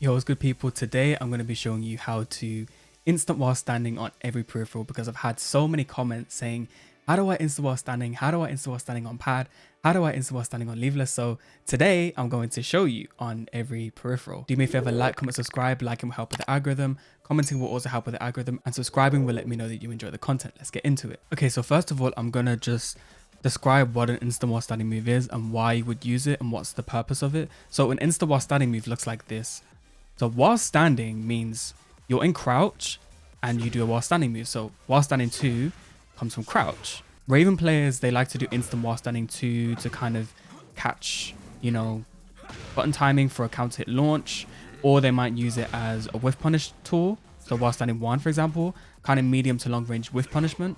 Yo, what's good people? Today I'm going to be showing you how to instant while standing on every peripheral because I've had so many comments saying, how do I instant while standing? How do I instant while standing on pad? How do I instant while standing on leverless? So today I'm going to show you on every peripheral. Do me a favor, like, comment, subscribe. Liking will help with the algorithm. Commenting will also help with the algorithm, and subscribing will let me know that you enjoy the content. Let's get into it. Okay, so first of all, I'm going to just describe what an instant while standing move is and why you would use it and what's the purpose of it. So an instant while standing move looks like this. So while standing means you're in crouch and you do a while standing move. So while standing 2 comes from crouch. Raven players, they like to do instant while standing 2 to kind of catch, button timing for a counter hit launch, or they might use it as a whiff punish tool. So while standing 1, for example, kind of medium to long range whiff punishment.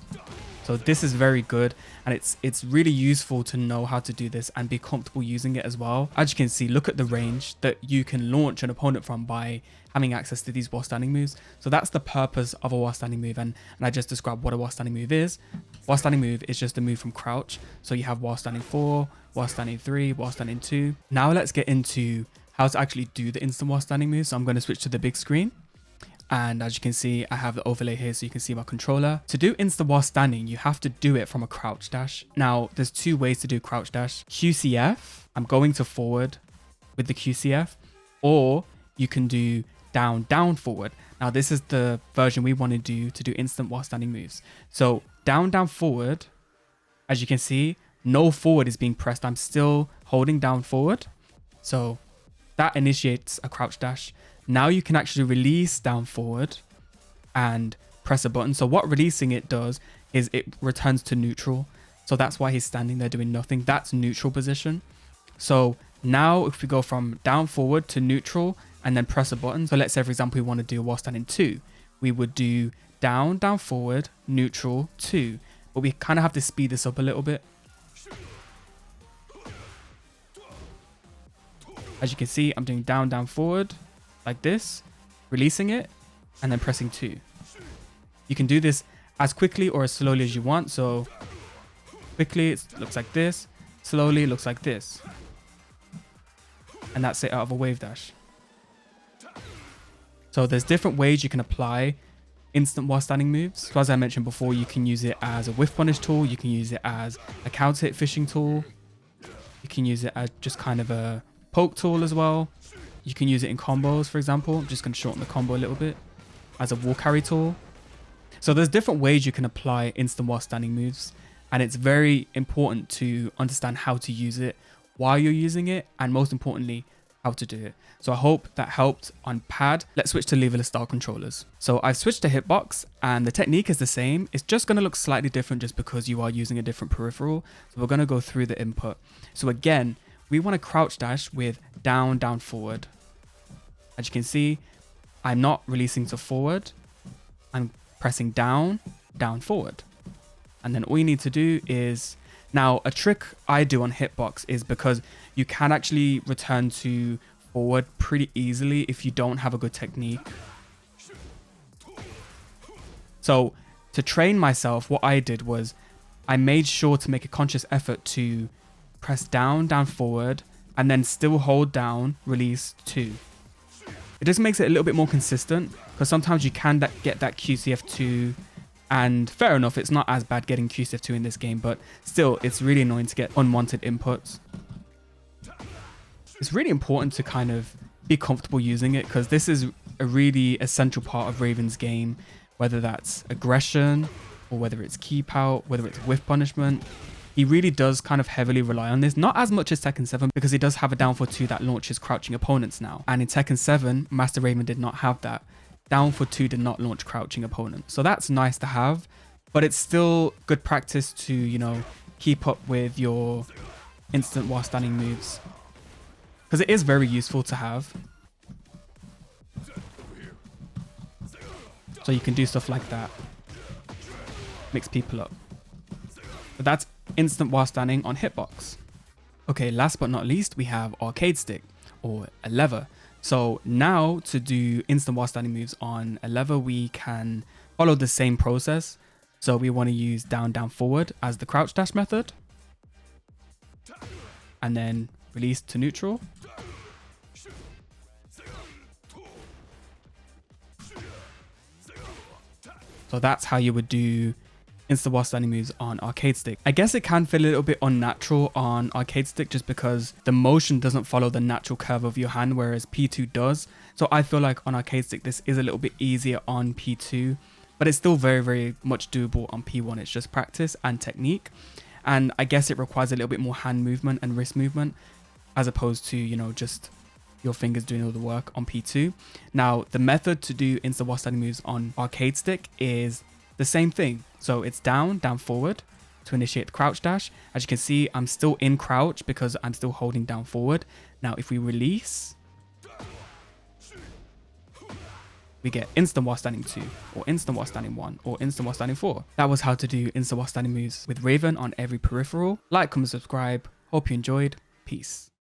So this is very good, and it's really useful to know how to do this and be comfortable using it as well. As you can see, look at the range that you can launch an opponent from by having access to these while standing moves. So that's the purpose of a while standing move, and I just described what a while standing move is. While standing move is just a move from crouch. So you have while standing 4, while standing 3, while standing 2. Now let's get into how to actually do the instant while standing move. So I'm going to switch to the big screen. And as you can see, I have the overlay here so you can see my controller. To do instant while standing, you have to do it from a crouch dash. Now, there's 2 ways to do crouch dash. QCF, I'm going to forward with the QCF, or you can do down, down, forward. Now, this is the version we want to do instant while standing moves. So down, down, forward, as you can see, no forward is being pressed. I'm still holding down forward. So that initiates a crouch dash. Now you can actually release down forward and press a button. So what releasing it does is it returns to neutral. So that's why he's standing there doing nothing. That's neutral position. So now if we go from down forward to neutral and then press a button. So let's say, for example, we want to do while standing 2. We would do down, down forward, neutral, 2. But we kind of have to speed this up a little bit. As you can see, I'm doing down, down, forward. Like this, releasing it, and then pressing 2. You can do this as quickly or as slowly as you want. So quickly, it looks like this. Slowly, it looks like this. And that's it out of a wave dash. So there's different ways you can apply instant while standing moves. So as I mentioned before, you can use it as a whiff punish tool. You can use it as a counter hit fishing tool. You can use it as just kind of a poke tool as well. You can use it in combos, for example. I'm just going to shorten the combo a little bit. As a wall carry tool. So there's different ways you can apply instant while standing moves. And it's very important to understand how to use it, why you're using it, and most importantly, how to do it. So I hope that helped on pad. Let's switch to leverless style controllers. So I've switched to hitbox and the technique is the same. It's just going to look slightly different just because you are using a different peripheral. So we're going to go through the input. So again, we want to crouch dash with down, down, forward. As you can see, I'm not releasing to forward. I'm pressing down, down, forward. And then all you need to do is, now a trick I do on hitbox is because you can actually return to forward pretty easily if you don't have a good technique. So to train myself, what I did was I made sure to make a conscious effort to press down, down, forward, and then still hold down, release 2. It just makes it a little bit more consistent because sometimes you can get that QCF2, and fair enough, it's not as bad getting QCF2 in this game, but still, it's really annoying to get unwanted inputs. It's really important to kind of be comfortable using it because this is a really essential part of Raven's game, whether that's aggression or whether it's keep out, whether it's whiff punishment. He really does kind of heavily rely on this, not as much as Tekken 7 because he does have a down for 2 that launches crouching opponents now. And in Tekken 7, Master Raven did not have that. Down for 2 did not launch crouching opponents. So that's nice to have, but it's still good practice to, keep up with your instant while standing moves. Because it is very useful to have. So you can do stuff like that. Mix people up. But that's instant while standing on hitbox. Okay, last but not least, we have arcade stick or a lever. So now to do instant while standing moves on a lever, we can follow the same process. So we want to use down, down, forward as the crouch dash method. And then release to neutral. So that's how you would do instant while standing moves on arcade stick. I guess it can feel a little bit unnatural on arcade stick just because the motion doesn't follow the natural curve of your hand, whereas P2 does. So I feel like on arcade stick this is a little bit easier on P2, but it's still very, very much doable on P1. It's just practice and technique, and I guess it requires a little bit more hand movement and wrist movement as opposed to, you know, just your fingers doing all the work on P2. Now the method to do instant while standing moves on arcade stick is the same thing. So it's down, down, forward to initiate the crouch dash. As you can see, I'm still in crouch because I'm still holding down forward. Now, if we release, we get instant while standing 2, or instant while standing 1, or instant while standing 4. That was how to do instant while standing moves with Raven on every peripheral. Like, comment, subscribe. Hope you enjoyed. Peace.